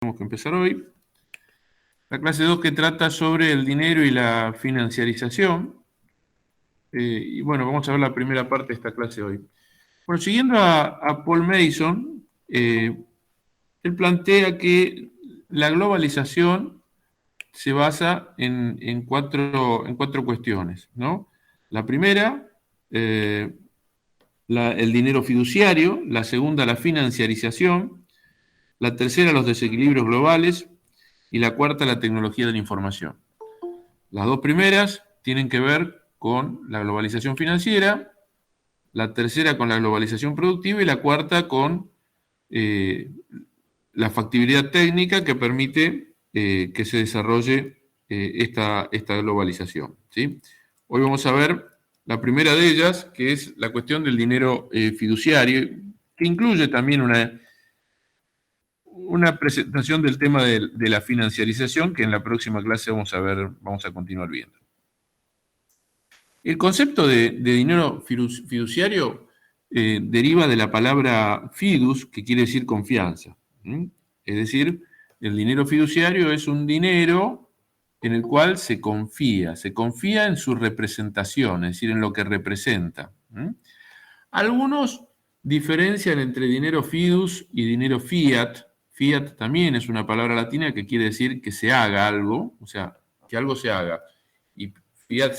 Tenemos que empezar hoy. La clase 2 que trata sobre el dinero y la financiarización. Y bueno, vamos a ver la primera parte de esta clase hoy. Bueno, siguiendo a Paul Mason, él plantea que la globalización se basa en cuatro cuestiones, ¿no? La primera, el dinero fiduciario; la segunda, la financiarización; la tercera, los desequilibrios globales; y la cuarta, la tecnología de la información. Las dos primeras tienen que ver con la globalización financiera, la tercera con la globalización productiva y la cuarta con la factibilidad técnica que permite que se desarrolle esta globalización, ¿sí? Hoy vamos a ver la primera de ellas, que es la cuestión del dinero fiduciario, que incluye también una presentación del tema de la financiarización, que en la próxima clase vamos a continuar viendo. El concepto de dinero fiduciario deriva de la palabra fidus, que quiere decir confianza. Es decir, el dinero fiduciario es un dinero en el cual se confía en su representación, es decir, en lo que representa. Algunos diferencian entre dinero fidus y dinero fiat. Fiat también es una palabra latina que quiere decir que se haga algo, o sea, que algo se haga. Y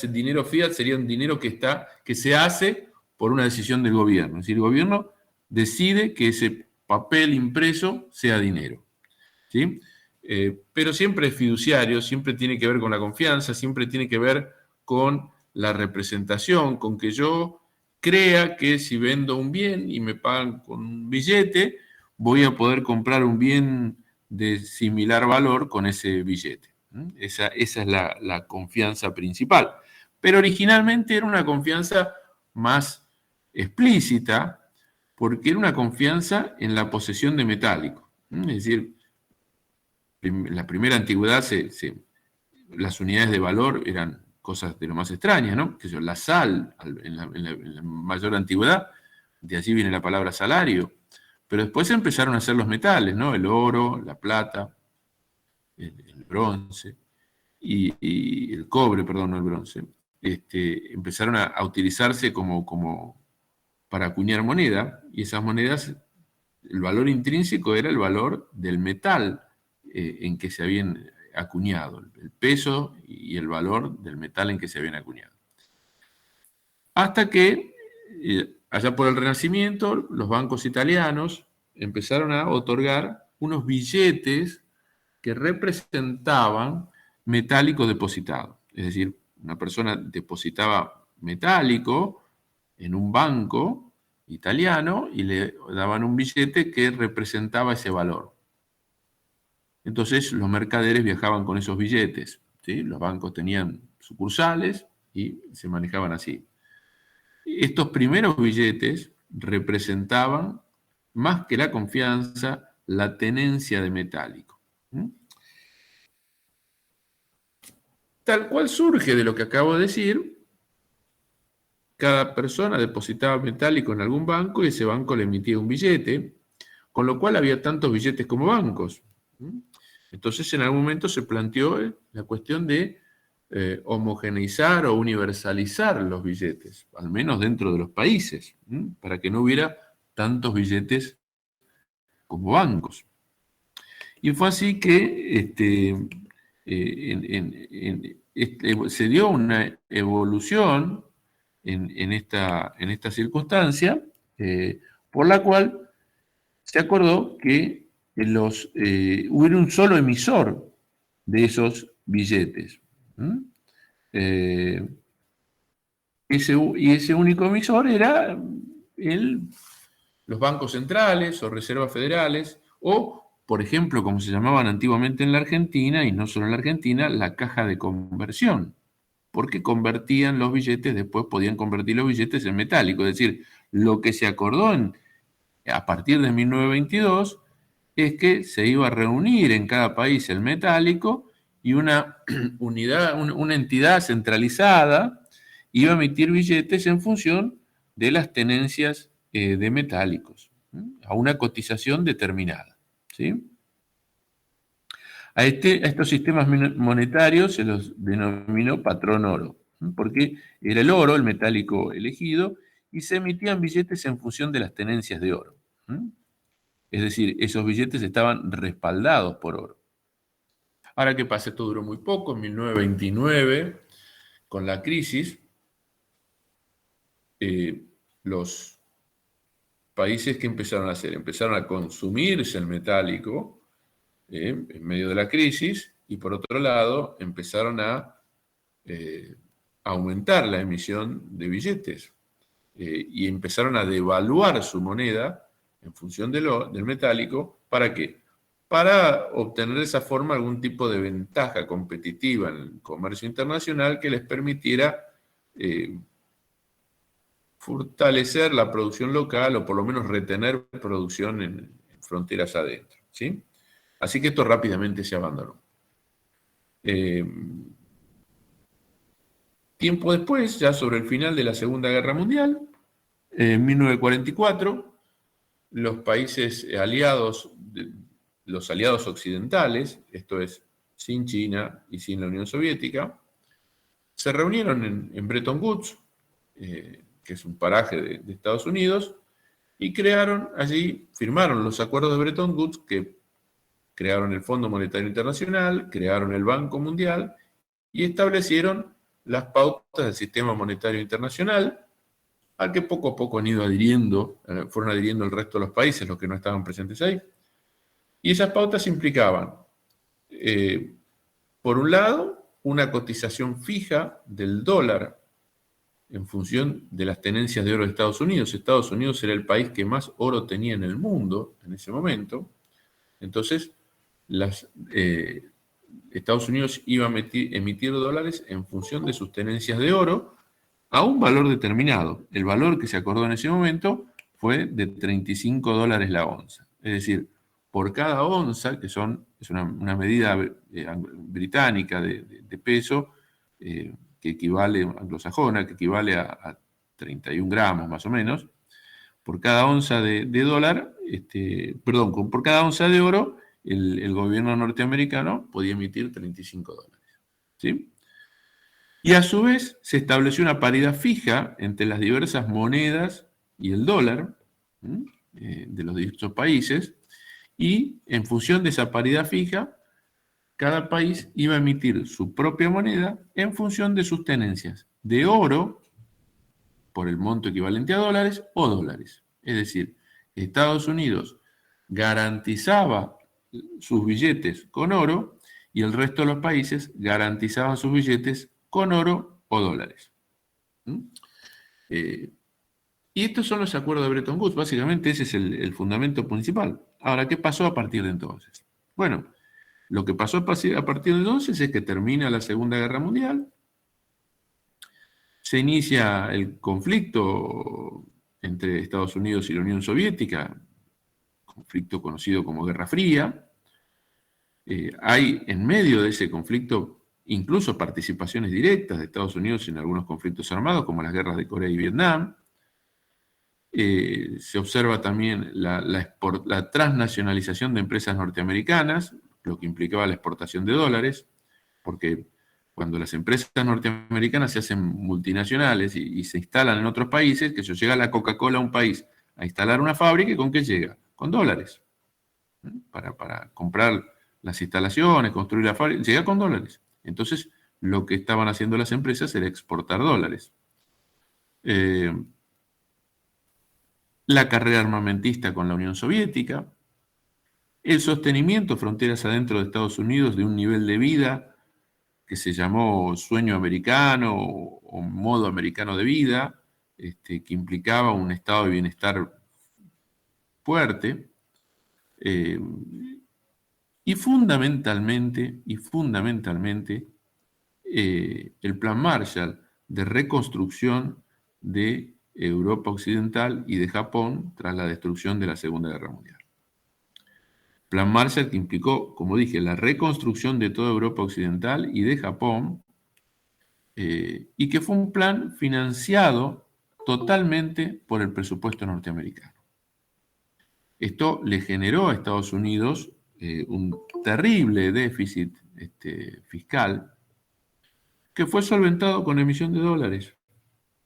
dinero fiat sería un dinero que se hace por una decisión del gobierno. Es decir, el gobierno decide que ese papel impreso sea dinero, ¿sí? Pero siempre es fiduciario, siempre tiene que ver con la confianza, siempre tiene que ver con la representación, con que yo crea que si vendo un bien y me pagan con un billete, voy a poder comprar un bien de similar valor con ese billete. Esa es la confianza principal. Pero originalmente era una confianza más explícita, porque era una confianza en la posesión de metálico. Es decir, en la primera antigüedad las unidades de valor eran cosas de lo más extrañas, ¿no? La sal, en la mayor antigüedad, de allí viene la palabra salario. Pero después empezaron a hacer los metales, ¿no? El oro, la plata, el bronce, y el cobre, perdón, no el bronce. Empezaron a utilizarse como para acuñar moneda, y esas monedas, el valor intrínseco era el valor del metal en que se habían acuñado, el peso y el valor del metal en que se habían acuñado. Hasta que, allá por el Renacimiento, los bancos italianos empezaron a otorgar unos billetes que representaban metálico depositado. Es decir, una persona depositaba metálico en un banco italiano y le daban un billete que representaba ese valor. Entonces los mercaderes viajaban con esos billetes, ¿sí? Los bancos tenían sucursales y se manejaban así. Estos primeros billetes representaban, más que la confianza, la tenencia de metálico. Tal cual surge de lo que acabo de decir, cada persona depositaba metálico en algún banco y ese banco le emitía un billete, con lo cual había tantos billetes como bancos. Entonces, en algún momento se planteó la cuestión de homogeneizar o universalizar los billetes, al menos dentro de los países, para que no hubiera tantos billetes como bancos. Y fue así que se dio una evolución en esta circunstancia, por la cual se acordó que hubiera un solo emisor de esos billetes. Y ese único emisor era los bancos centrales o reservas federales, o, por ejemplo, como se llamaban antiguamente en la Argentina, y no solo en la Argentina, la caja de conversión, porque convertían los billetes, después podían convertir los billetes en metálico. Es decir, lo que se acordó a partir de 1922 es que se iba a reunir en cada país el metálico y una entidad centralizada iba a emitir billetes en función de las tenencias de metálicos, a una cotización determinada, ¿sí? A estos sistemas monetarios se los denominó patrón oro, porque era el oro, el metálico elegido, y se emitían billetes en función de las tenencias de oro. Es decir, esos billetes estaban respaldados por oro. Ahora, ¿qué pasa? Esto duró muy poco. En 1929, con la crisis, los países que empezaron a hacer, empezaron a consumirse el metálico en medio de la crisis, y por otro lado empezaron a aumentar la emisión de billetes y empezaron a devaluar su moneda en función del metálico. ¿Para qué? Para obtener de esa forma algún tipo de ventaja competitiva en el comercio internacional que les permitiera fortalecer la producción local, o por lo menos retener producción en fronteras adentro, ¿sí? Así que esto rápidamente se abandonó. Tiempo después, ya sobre el final de la Segunda Guerra Mundial, en 1944, los países aliados, los aliados occidentales, esto es, sin China y sin la Unión Soviética, se reunieron en Bretton Woods, que es un paraje de Estados Unidos, y crearon allí, firmaron los acuerdos de Bretton Woods, que crearon el Fondo Monetario Internacional, crearon el Banco Mundial y establecieron las pautas del sistema monetario internacional, al que poco a poco han ido adhiriendo, fueron adhiriendo el resto de los países, los que no estaban presentes ahí. Y esas pautas implicaban, por un lado, una cotización fija del dólar en función de las tenencias de oro de Estados Unidos. Estados Unidos era el país que más oro tenía en el mundo en ese momento. Entonces, Estados Unidos iba a emitir dólares en función de sus tenencias de oro a un valor determinado. El valor que se acordó en ese momento fue de $35 la onza. Es decir, por cada onza, que es una medida británica de peso, que equivale, anglosajona, que equivale a 31 gramos más o menos, por cada onza de dólar, por cada onza de oro, el gobierno norteamericano podía emitir $35. ¿Sí? Y a su vez se estableció una paridad fija entre las diversas monedas y el dólar de los distintos países, y en función de esa paridad fija, cada país iba a emitir su propia moneda en función de sus tenencias de oro, por el monto equivalente a dólares, o dólares. Es decir, Estados Unidos garantizaba sus billetes con oro y el resto de los países garantizaban sus billetes con oro o dólares. Y estos son los acuerdos de Bretton Woods. Básicamente ese es el fundamento principal. Ahora, ¿qué pasó a partir de entonces? Bueno, lo que pasó a partir de entonces es que termina la Segunda Guerra Mundial, se inicia el conflicto entre Estados Unidos y la Unión Soviética, conflicto conocido como Guerra Fría. Hay en medio de ese conflicto incluso participaciones directas de Estados Unidos en algunos conflictos armados, como las guerras de Corea y Vietnam. Se observa también la transnacionalización de empresas norteamericanas, lo que implicaba la exportación de dólares, porque cuando las empresas norteamericanas se hacen multinacionales y se instalan en otros países, que llega la Coca-Cola a un país a instalar una fábrica, ¿y con qué llega? Con dólares. Para comprar las instalaciones, construir la fábrica, llega con dólares. Entonces, lo que estaban haciendo las empresas era exportar dólares. La carrera armamentista con la Unión Soviética, el sostenimiento fronteras adentro de Estados Unidos de un nivel de vida que se llamó sueño americano o modo americano de vida, que implicaba un estado de bienestar fuerte, y fundamentalmente, el Plan Marshall de reconstrucción de Europa Occidental y de Japón tras la destrucción de la Segunda Guerra Mundial. Plan Marshall que implicó, como dije, la reconstrucción de toda Europa Occidental y de Japón, y que fue un plan financiado totalmente por el presupuesto norteamericano. Esto le generó a Estados Unidos un terrible déficit fiscal que fue solventado con emisión de dólares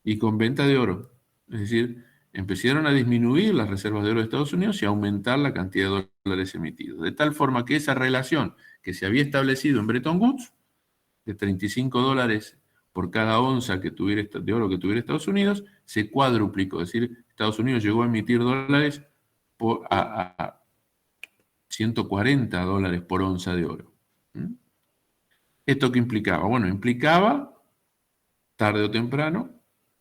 y con venta de oro. Es decir, empezaron a disminuir las reservas de oro de Estados Unidos y a aumentar la cantidad de dólares emitidos. De tal forma que esa relación que se había establecido en Bretton Woods, de 35 dólares por cada onza de oro que tuviera Estados Unidos, se cuadruplicó. Es decir, Estados Unidos llegó a emitir dólares a 140 dólares por onza de oro. ¿Esto qué implicaba? Bueno, implicaba, tarde o temprano,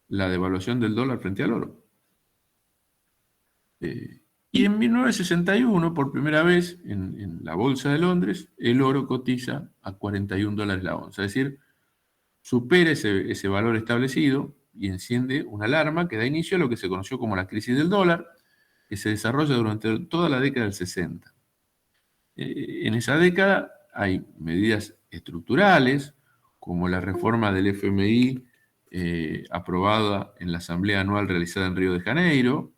la devaluación del dólar frente al oro. Y en 1961, por primera vez en la Bolsa de Londres, el oro cotiza a 41 dólares la onza. Es decir, supera ese valor establecido y enciende una alarma que da inicio a lo que se conoció como la crisis del dólar, que se desarrolla durante toda la década del 60. En esa década hay medidas estructurales, como la reforma del FMI aprobada en la Asamblea Anual realizada en Río de Janeiro,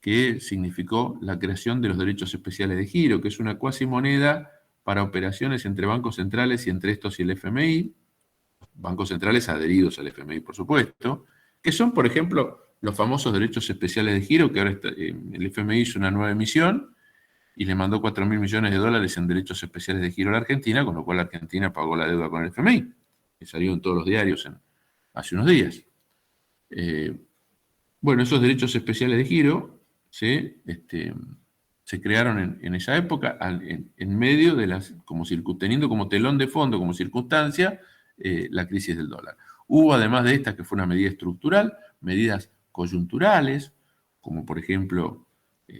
que significó la creación de los derechos especiales de giro, que es una cuasi moneda para operaciones entre bancos centrales y entre estos y el FMI, bancos centrales adheridos al FMI, por supuesto, que son, por ejemplo, los famosos derechos especiales de giro, que ahora el FMI hizo una nueva emisión y le mandó 4.000 millones de dólares en derechos especiales de giro a la Argentina, con lo cual la Argentina pagó la deuda con el FMI, que salió en todos los diarios hace unos días. Bueno, esos derechos especiales de giro se crearon en esa época, en medio de teniendo como telón de fondo, como circunstancia, la crisis del dólar. Hubo, además de esta, que fue una medida estructural, medidas coyunturales, como por ejemplo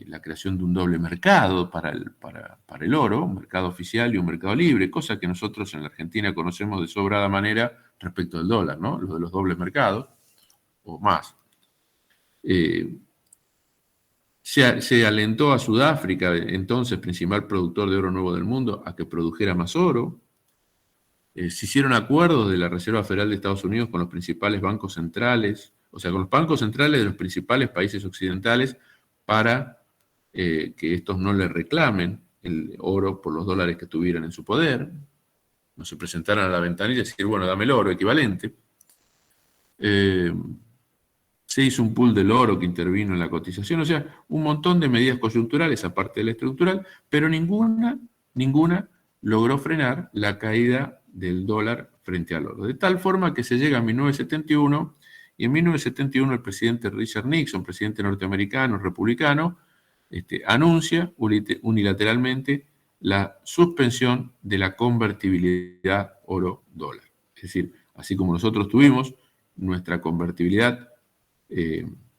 la creación de un doble mercado para el oro, un mercado oficial y un mercado libre, cosa que nosotros en la Argentina conocemos de sobrada manera respecto del dólar, ¿no? Lo de los dobles mercados, o más. Se alentó a Sudáfrica, entonces principal productor de oro nuevo del mundo, a que produjera más oro. Se hicieron acuerdos de la Reserva Federal de Estados Unidos con los principales bancos centrales, o sea, con los bancos centrales de los principales países occidentales para que estos no le reclamen el oro por los dólares que tuvieran en su poder. No se presentaran a la ventanilla y decir, bueno, dame el oro equivalente. Se hizo un pool del oro que intervino en la cotización, o sea, un montón de medidas coyunturales aparte de la estructural, pero ninguna logró frenar la caída del dólar frente al oro. De tal forma que se llega a 1971, y en 1971 el presidente Richard Nixon, presidente norteamericano, republicano, anuncia unilateralmente la suspensión de la convertibilidad oro-dólar. Es decir, así como nosotros tuvimos nuestra convertibilidad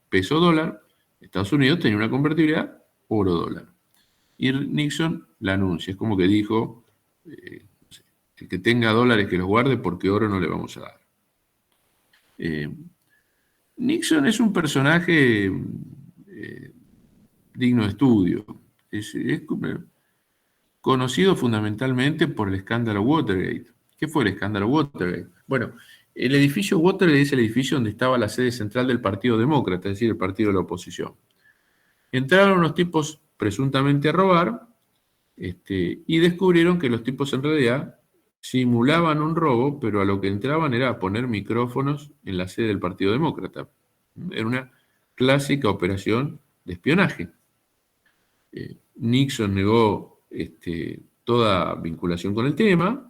peso dólar, Estados Unidos tenía una convertibilidad oro dólar. Y Nixon la anuncia, es como que dijo, el que tenga dólares que los guarde porque oro no le vamos a dar. Nixon es un personaje digno de estudio. Es conocido fundamentalmente por el escándalo Watergate. ¿Qué fue el escándalo Watergate? Bueno, el edificio Watergate es el edificio donde estaba la sede central del Partido Demócrata, es decir, el partido de la oposición. Entraron unos tipos presuntamente a robar y descubrieron que los tipos en realidad simulaban un robo, pero a lo que entraban era a poner micrófonos en la sede del Partido Demócrata. Era una clásica operación de espionaje. Nixon negó toda vinculación con el tema.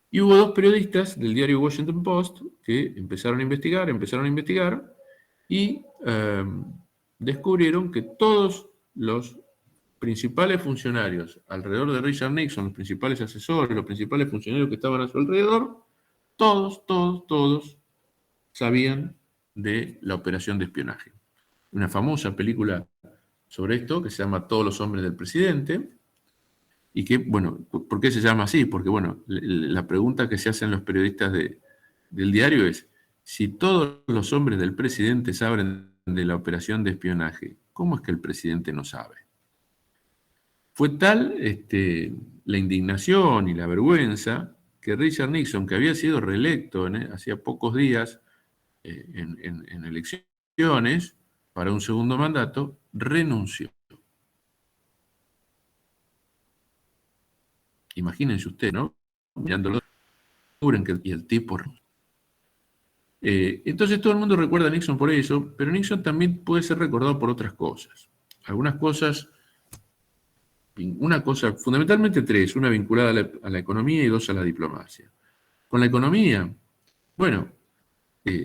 Y hubo dos periodistas del diario Washington Post que empezaron a investigar y descubrieron que todos los principales funcionarios alrededor de Richard Nixon, los principales asesores, los principales funcionarios que estaban a su alrededor, todos sabían de la operación de espionaje. Una famosa película sobre esto que se llama Todos los hombres del presidente. Y que, bueno, ¿por qué se llama así? Porque, bueno, la pregunta que se hacen los periodistas del diario es, si todos los hombres del presidente saben de la operación de espionaje, ¿cómo es que el presidente no sabe? Fue tal la indignación y la vergüenza que Richard Nixon, que había sido reelecto hacía pocos días en elecciones para un segundo mandato, renunció. Imagínense usted, ¿no? Mirándolo, y el tipo. Entonces todo el mundo recuerda a Nixon por eso, pero Nixon también puede ser recordado por otras cosas. Algunas cosas, una cosa, fundamentalmente tres, una vinculada a la economía y dos a la diplomacia. Con la economía, bueno,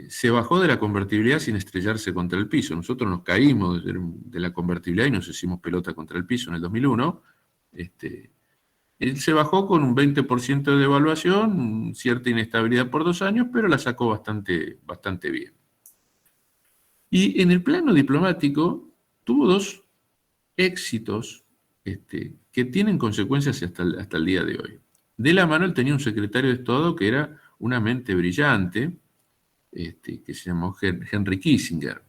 se bajó de la convertibilidad sin estrellarse contra el piso. Nosotros nos caímos de la convertibilidad y nos hicimos pelota contra el piso en el 2001. Él se bajó con un 20% de devaluación, cierta inestabilidad por 2 años, pero la sacó bastante bien. Y en el plano diplomático tuvo dos éxitos que tienen consecuencias hasta el día de hoy. De la mano él tenía un secretario de Estado que era una mente brillante, que se llamó Henry Kissinger.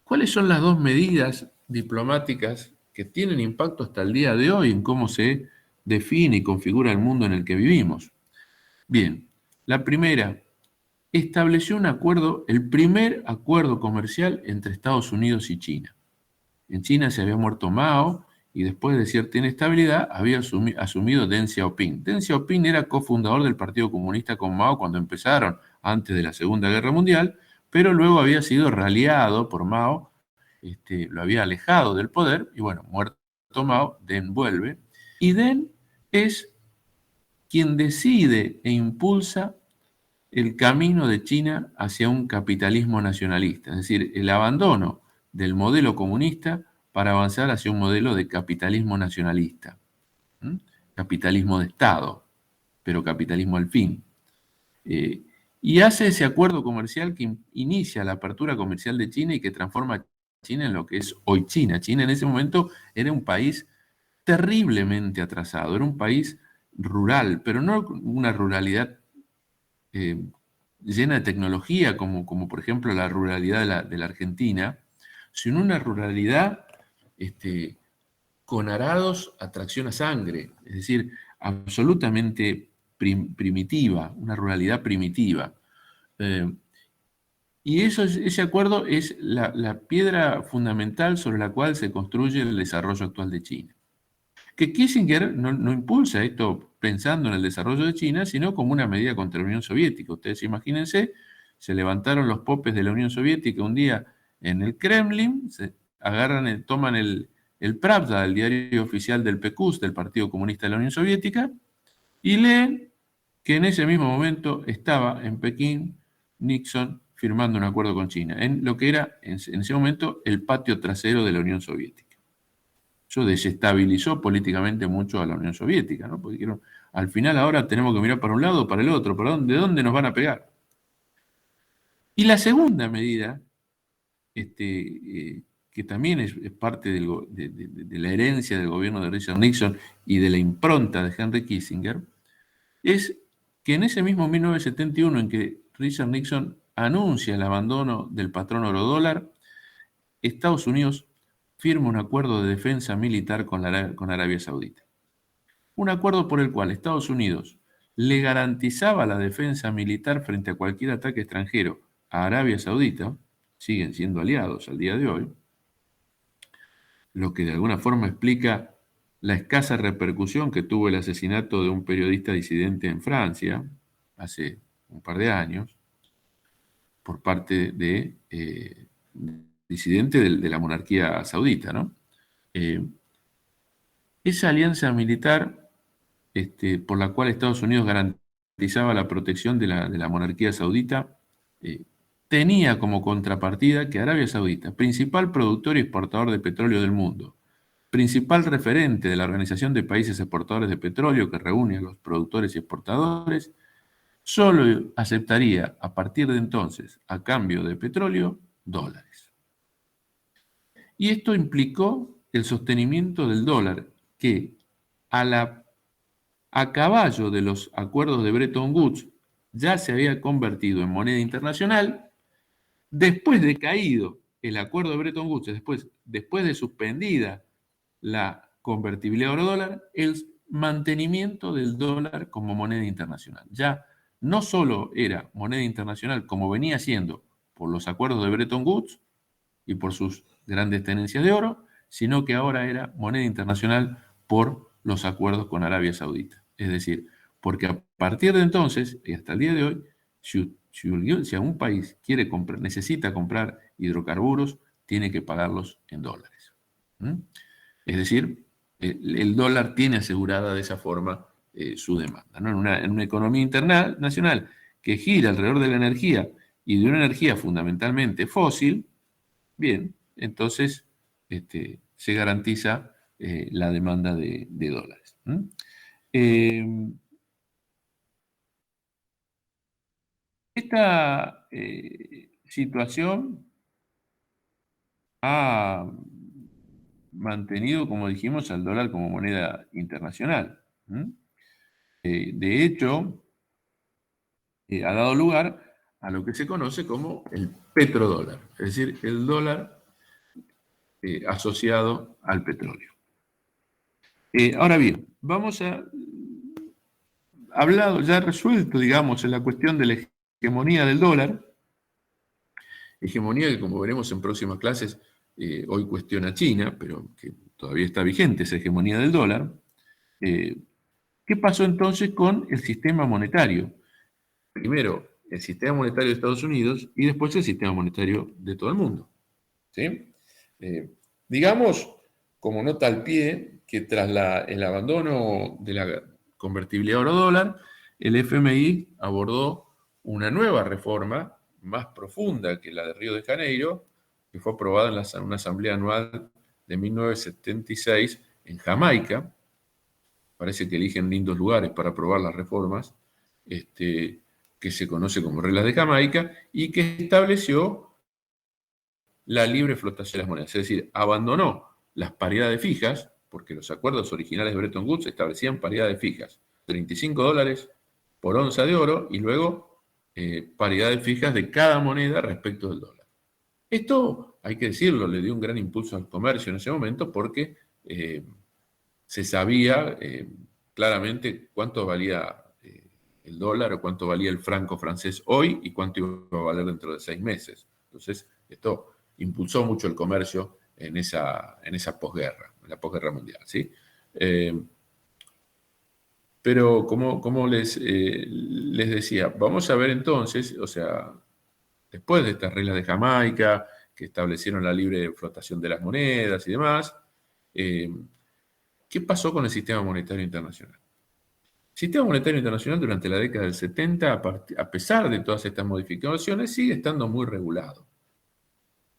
¿Cuáles son las dos medidas diplomáticas que tienen impacto hasta el día de hoy en cómo se define y configura el mundo en el que vivimos? Bien, la primera, estableció un acuerdo, el primer acuerdo comercial entre Estados Unidos y China. En China se había muerto Mao y después de cierta inestabilidad había asumido Deng Xiaoping. Deng Xiaoping era cofundador del Partido Comunista con Mao cuando empezaron, antes de la Segunda Guerra Mundial, pero luego había sido raliado por Mao, lo había alejado del poder y bueno, muerto Mao, Deng vuelve. Y Deng es quien decide e impulsa el camino de China hacia un capitalismo nacionalista, es decir, el abandono del modelo comunista para avanzar hacia un modelo de capitalismo nacionalista. ¿Mm? Capitalismo de Estado, pero capitalismo al fin. Y hace ese acuerdo comercial que inicia la apertura comercial de China y que transforma a China en lo que es hoy China. China en ese momento era un país terriblemente atrasado, era un país rural, pero no una ruralidad llena de tecnología, como por ejemplo la ruralidad de la Argentina, sino una ruralidad con arados a tracción a sangre, es decir, absolutamente primitiva, una ruralidad primitiva. Y ese acuerdo es la piedra fundamental sobre la cual se construye el desarrollo actual de China. Que Kissinger no impulsa esto pensando en el desarrollo de China, sino como una medida contra la Unión Soviética. Ustedes imagínense, se levantaron los popes de la Unión Soviética un día en el Kremlin, toman el Pravda, el diario oficial del PQS, del Partido Comunista de la Unión Soviética, y leen que en ese mismo momento estaba en Pekín Nixon firmando un acuerdo con China, en lo que era en ese momento el patio trasero de la Unión Soviética. Eso desestabilizó políticamente mucho a la Unión Soviética, ¿no? Porque dijeron, al final ahora tenemos que mirar para un lado o para el otro, ¿de dónde nos van a pegar? Y la segunda medida, que también es parte de la herencia del gobierno de Richard Nixon y de la impronta de Henry Kissinger, es que en ese mismo 1971 en que Richard Nixon anuncia el abandono del patrón oro-dólar, Estados Unidos firma un acuerdo de defensa militar con Arabia Saudita. Un acuerdo por el cual Estados Unidos le garantizaba la defensa militar frente a cualquier ataque extranjero a Arabia Saudita, siguen siendo aliados al día de hoy, lo que de alguna forma explica la escasa repercusión que tuvo el asesinato de un periodista disidente en Francia hace un par de años por parte de disidente de la monarquía saudita, ¿no? Esa alianza militar por la cual Estados Unidos garantizaba la protección de la monarquía saudita, tenía como contrapartida que Arabia Saudita, principal productor y exportador de petróleo del mundo, principal referente de la Organización de Países Exportadores de Petróleo que reúne a los productores y exportadores, solo aceptaría a partir de entonces, a cambio de petróleo, dólares. Y esto implicó el sostenimiento del dólar, que a caballo de los acuerdos de Bretton Woods ya se había convertido en moneda internacional. Después de caído el acuerdo de Bretton Woods, después de suspendida la convertibilidad oro-dólar, el mantenimiento del dólar como moneda internacional. Ya no solo era moneda internacional como venía siendo por los acuerdos de Bretton Woods y por sus grandes tenencias de oro, sino que ahora era moneda internacional por los acuerdos con Arabia Saudita. Es decir, porque a partir de entonces, y hasta el día de hoy, si un país necesita comprar hidrocarburos, tiene que pagarlos en dólares. ¿Mm? Es decir, el dólar tiene asegurada de esa forma su demanda, ¿no? En una economía internacional que gira alrededor de la energía y de una energía fundamentalmente fósil, bien, entonces se garantiza la demanda de dólares. Eh, esta situación ha mantenido, como dijimos, al dólar como moneda internacional. De hecho, ha dado lugar a lo que se conoce como el petrodólar, es decir, el dólar asociado al petróleo. Ahora bien, vamos a hablado, ya resuelto, digamos, en la cuestión de la hegemonía del dólar, hegemonía que, como veremos en próximas clases, hoy cuestiona China, pero que todavía está vigente esa hegemonía del dólar. ¿Qué pasó entonces con el sistema monetario? Primero, el sistema monetario de Estados Unidos y después el sistema monetario de todo el mundo. ¿Sí? Digamos, como nota al pie, que tras el abandono de la convertibilidad oro-dólar, el FMI abordó una nueva reforma más profunda que la de Río de Janeiro, que fue aprobada en una asamblea anual de 1976 en Jamaica. Parece que eligen lindos lugares para aprobar las reformas, que se conoce como reglas de Jamaica, y que estableció la libre flotación de las monedas. Es decir, abandonó las paridades fijas, porque los acuerdos originales de Bretton Woods establecían paridades fijas, $35 por onza de oro, y luego paridades fijas de cada moneda respecto del dólar. Esto, hay que decirlo, le dio un gran impulso al comercio en ese momento porque se sabía claramente cuánto valía el dólar o cuánto valía el franco francés hoy y cuánto iba a valer dentro de 6 meses. Entonces, esto impulsó mucho el comercio en esa posguerra, en la posguerra mundial, ¿sí? Pero como les decía, vamos a ver entonces, o sea, después de estas reglas de Jamaica, que establecieron la libre flotación de las monedas y demás, ¿qué pasó con el sistema monetario internacional? El sistema monetario internacional durante la década del 70, a pesar de todas estas modificaciones, sigue estando muy regulado.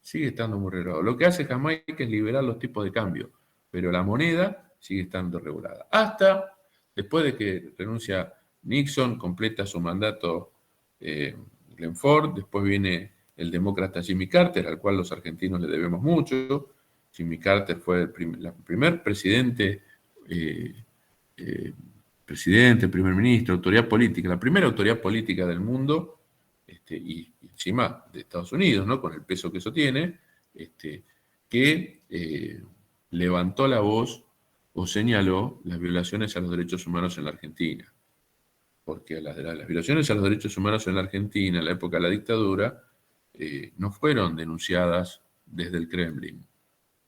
Sigue estando muy regulado. Lo que hace Jamaica es liberar los tipos de cambio, pero la moneda sigue estando regulada. Hasta después de que renuncia Nixon, completa su mandato Glenn Ford, después viene el demócrata Jimmy Carter, al cual los argentinos le debemos mucho. Jimmy Carter fue el primer presidente, primer ministro, autoridad política, la primera autoridad política del mundo, y encima de Estados Unidos, ¿no? Con el peso que eso tiene, que levantó la voz o señaló las violaciones a los derechos humanos en la Argentina. Porque las violaciones a los derechos humanos en la Argentina, en la época de la dictadura, no fueron denunciadas desde el Kremlin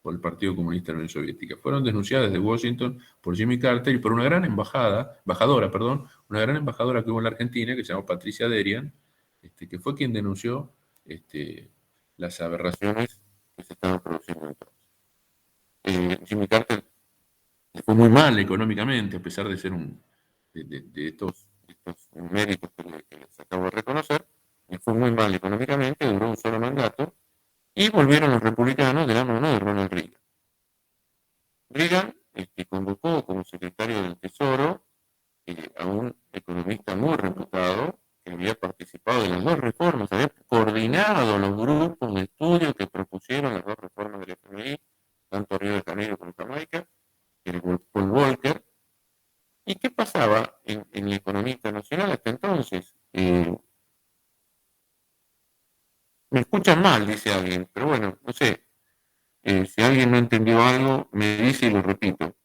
por el Partido Comunista de la Unión Soviética. Fueron denunciadas desde Washington por Jimmy Carter y por una gran embajadora que hubo en la Argentina, que se llamó Patricia Derian, que fue quien denunció las aberraciones que se estaban produciendo entonces. Jimmy Carter fue muy mal económicamente, a pesar de ser de estos méritos que les acabo de reconocer, fue muy mal económicamente, duró un solo mandato, y volvieron los republicanos de la mano de Ronald Reagan. Reagan convocó como secretario del Tesoro a un economista muy reputado que había participado de las dos reformas, había coordinado los grupos de estudio que propusieron las dos reformas del FMI, tanto Río de Janeiro como Jamaica, el Paul Volcker. ¿Y qué pasaba en la economía internacional hasta entonces? Me escuchan mal, dice alguien, pero bueno, no sé. Si alguien no entendió algo, me dice y lo repito.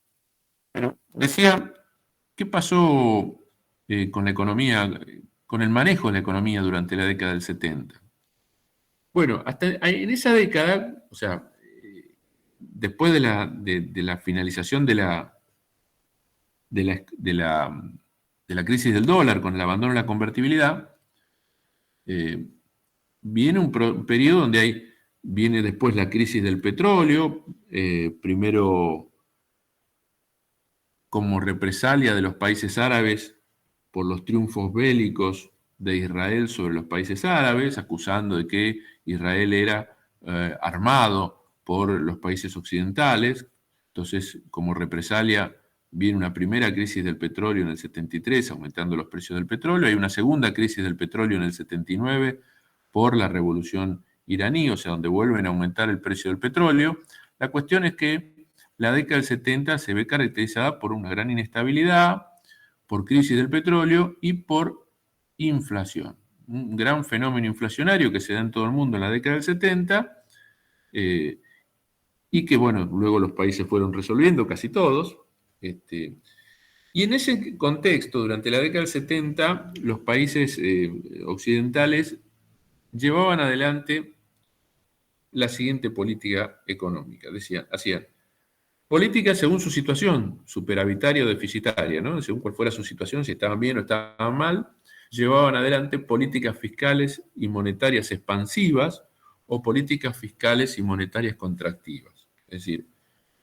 Pero decía, ¿qué pasó con la economía, con el manejo de la economía durante la década del 70? Bueno, hasta en esa década, o sea, después de la finalización de la de la crisis del dólar con el abandono de la convertibilidad, viene un periodo donde viene después la crisis del petróleo, primero como represalia de los países árabes por los triunfos bélicos de Israel sobre los países árabes, acusando de que Israel era armado por los países occidentales. Entonces, como represalia, viene una primera crisis del petróleo en el 73, aumentando los precios del petróleo. Hay una segunda crisis del petróleo en el 79 por la revolución iraní, o sea, donde vuelven a aumentar el precio del petróleo. La cuestión es que la década del 70 se ve caracterizada por una gran inestabilidad, por crisis del petróleo y por inflación. Un gran fenómeno inflacionario que se da en todo el mundo en la década del 70 y que, bueno, luego los países fueron resolviendo, casi todos. Y en ese contexto, durante la década del 70, los países occidentales llevaban adelante la siguiente política económica. Hacían política según su situación, superavitaria o deficitaria, ¿no? Según cuál fuera su situación, si estaban bien o estaban mal, llevaban adelante políticas fiscales y monetarias expansivas o políticas fiscales y monetarias contractivas. Es decir,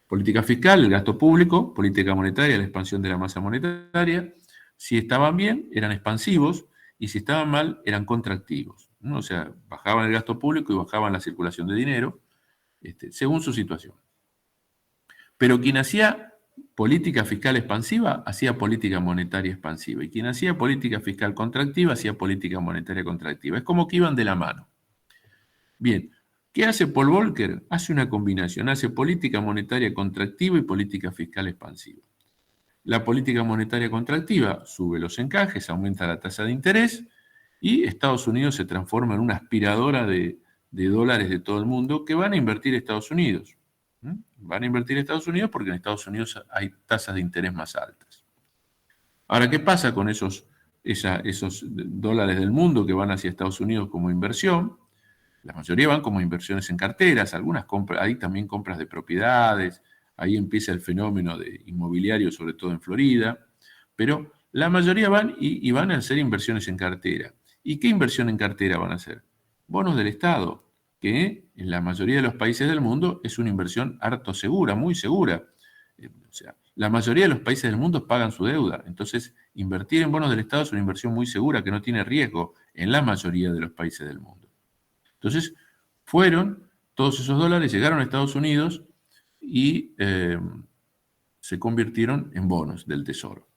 política fiscal, el gasto público; política monetaria, la expansión de la masa monetaria. Si estaban bien, eran expansivos, y si estaban mal, eran contractivos, ¿no? O sea, bajaban el gasto público y bajaban la circulación de dinero, según su situación. Pero quien hacía política fiscal expansiva, hacía política monetaria expansiva. Y quien hacía política fiscal contractiva, hacía política monetaria contractiva. Es como que iban de la mano. Bien, ¿qué hace Paul Volcker? Hace una combinación, hace política monetaria contractiva y política fiscal expansiva. La política monetaria contractiva sube los encajes, aumenta la tasa de interés, y Estados Unidos se transforma en una aspiradora de dólares de todo el mundo que van a invertir Estados Unidos. Van a invertir Estados Unidos porque en Estados Unidos hay tasas de interés más altas. Ahora, ¿qué pasa con esos dólares del mundo que van hacia Estados Unidos como inversión? La mayoría van como inversiones en carteras, algunas compras, hay también compras de propiedades, ahí empieza el fenómeno de inmobiliario, sobre todo en Florida, pero la mayoría van y van a hacer inversiones en cartera. ¿Y qué inversión en cartera van a hacer? Bonos del Estado, que en la mayoría de los países del mundo es una inversión harto segura, muy segura. O sea, la mayoría de los países del mundo pagan su deuda, entonces invertir en bonos del Estado es una inversión muy segura que no tiene riesgo en la mayoría de los países del mundo. Entonces, todos esos dólares llegaron a Estados Unidos y se convirtieron en bonos del Tesoro.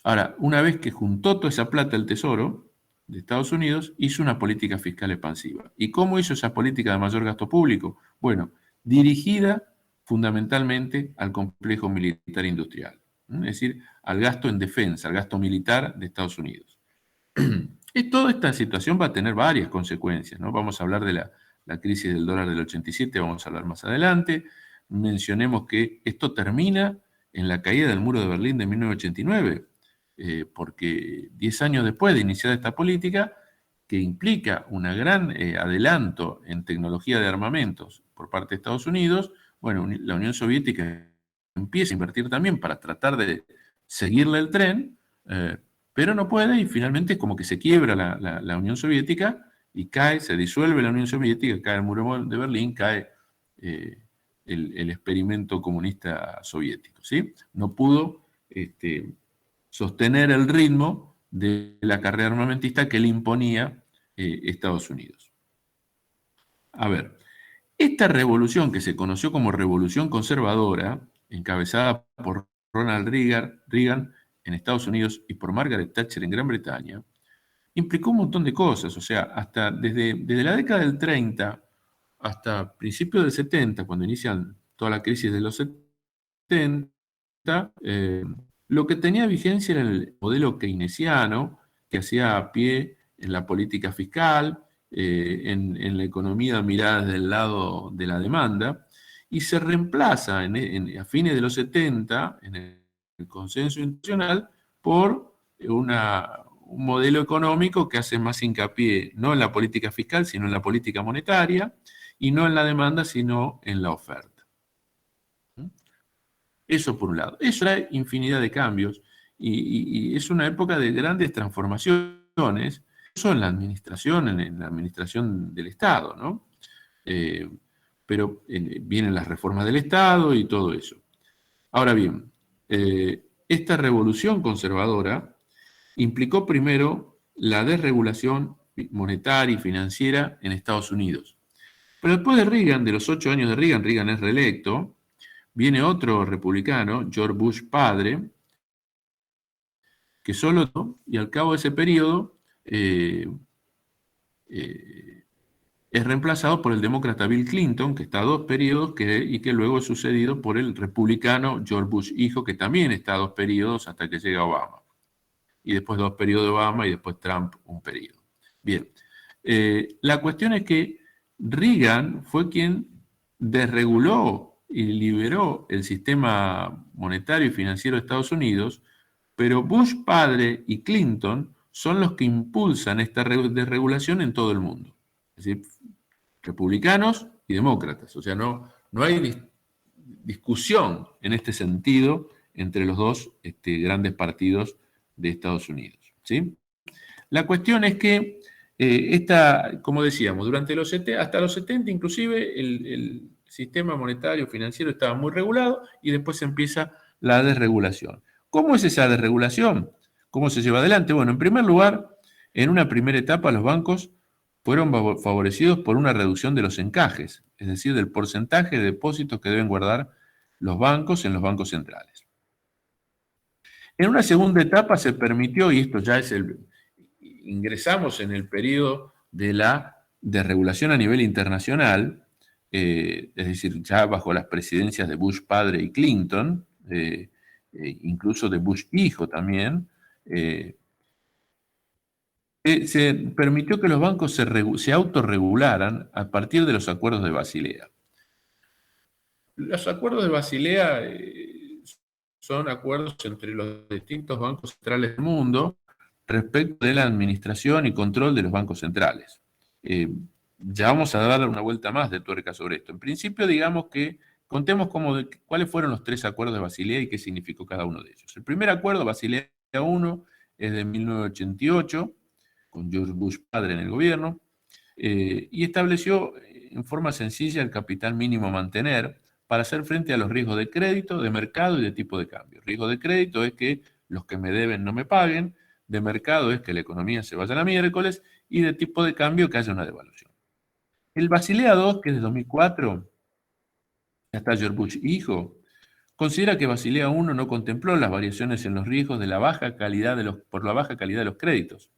Ahora, una vez que juntó toda esa plata el Tesoro de Estados Unidos, hizo una política fiscal expansiva. ¿Y cómo hizo esa política de mayor gasto público? Bueno, dirigida fundamentalmente al complejo militar industrial, es decir, al gasto en defensa, al gasto militar de Estados Unidos. Y toda esta situación va a tener varias consecuencias, ¿no? Vamos a hablar de la crisis del dólar del 87, vamos a hablar más adelante. Mencionemos que esto termina en la caída del muro de Berlín de 1989, porque 10 años después de iniciar esta política, que implica un gran adelanto en tecnología de armamentos por parte de Estados Unidos, bueno, la Unión Soviética empieza a invertir también para tratar de seguirle el tren, pero no puede, y finalmente como que se quiebra la Unión Soviética y se disuelve la Unión Soviética, cae el muro de Berlín, cae el experimento comunista soviético, ¿sí? No pudo sostener el ritmo de la carrera armamentista que le imponía Estados Unidos. A ver, esta revolución que se conoció como revolución conservadora, encabezada por Ronald Reagan en Estados Unidos y por Margaret Thatcher en Gran Bretaña, implicó un montón de cosas. O sea, desde la década del 30 hasta principios del 70, cuando inician toda la crisis de los 70, lo que tenía vigencia era el modelo keynesiano, que hacía pie en la política fiscal, en la economía mirada desde el lado de la demanda, y se reemplaza a fines de los 70, en el consenso internacional, por un modelo económico que hace más hincapié no en la política fiscal, sino en la política monetaria, y no en la demanda, sino en la oferta. Eso por un lado. Eso trae infinidad de cambios y es una época de grandes transformaciones, eso en la administración, en la administración del Estado, ¿no? Eh, pero vienen las reformas del Estado y todo eso. Ahora bien, esta revolución conservadora implicó primero la desregulación monetaria y financiera en Estados Unidos. Pero después de Reagan, de los 8 años de Reagan, Reagan es reelecto, viene otro republicano, George Bush padre, que solo, y al cabo de ese periodo, eh, eh, es reemplazado por el demócrata Bill Clinton, que está a 2 periodos, y que luego es sucedido por el republicano George Bush hijo, que también está a 2 periodos hasta que llega Obama. Y después 2 periodos de Obama y después Trump un periodo. Bien, la cuestión es que Reagan fue quien desreguló y liberó el sistema monetario y financiero de Estados Unidos, pero Bush padre y Clinton son los que impulsan esta desregulación en todo el mundo. Es decir, republicanos y demócratas. O sea, no hay discusión en este sentido entre los dos grandes partidos de Estados Unidos. ¿Sí? La cuestión es que como decíamos, hasta los 70 inclusive el sistema monetario financiero estaba muy regulado y después empieza la desregulación. ¿Cómo es esa desregulación? ¿Cómo se lleva adelante? Bueno, en primer lugar, en una primera etapa los bancos fueron favorecidos por una reducción de los encajes, es decir, del porcentaje de depósitos que deben guardar los bancos en los bancos centrales. En una segunda etapa se permitió, y esto ya ingresamos en el periodo de la desregulación a nivel internacional, es decir, ya bajo las presidencias de Bush padre y Clinton, incluso de Bush hijo también, se permitió que los bancos se autorregularan a partir de los acuerdos de Basilea. Los acuerdos de Basilea son acuerdos entre los distintos bancos centrales del mundo respecto de la administración y control de los bancos centrales. Ya vamos a dar una vuelta más de tuerca sobre esto. En principio, digamos que contemos cuáles fueron los 3 acuerdos de Basilea y qué significó cada uno de ellos. El primer acuerdo, Basilea I, es de 1988, con George Bush padre en el gobierno, y estableció en forma sencilla el capital mínimo a mantener para hacer frente a los riesgos de crédito, de mercado y de tipo de cambio. Riesgo de crédito es que los que me deben no me paguen, de mercado es que la economía se vaya a la miércoles, y de tipo de cambio que haya una devaluación. El Basilea II, que es de 2004, ya está George Bush hijo, considera que Basilea I no contempló las variaciones en los riesgos de la baja calidad por la baja calidad de los créditos.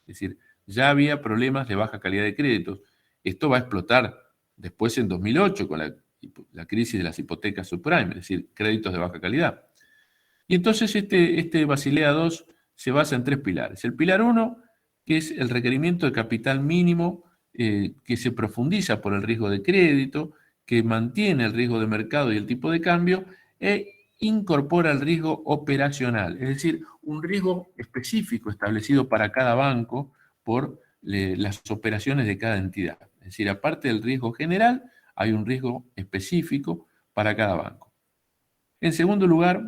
Es decir, ya había problemas de baja calidad de créditos. Esto va a explotar después en 2008 con la crisis de las hipotecas subprime, es decir, créditos de baja calidad. Y entonces este Basilea II se basa en 3 pilares. El pilar 1, que es el requerimiento de capital mínimo, que se profundiza por el riesgo de crédito, que mantiene el riesgo de mercado y el tipo de cambio, e incorpora el riesgo operacional, es decir, un riesgo específico establecido para cada banco por las operaciones de cada entidad. Es decir, aparte del riesgo general, hay un riesgo específico para cada banco. En segundo lugar,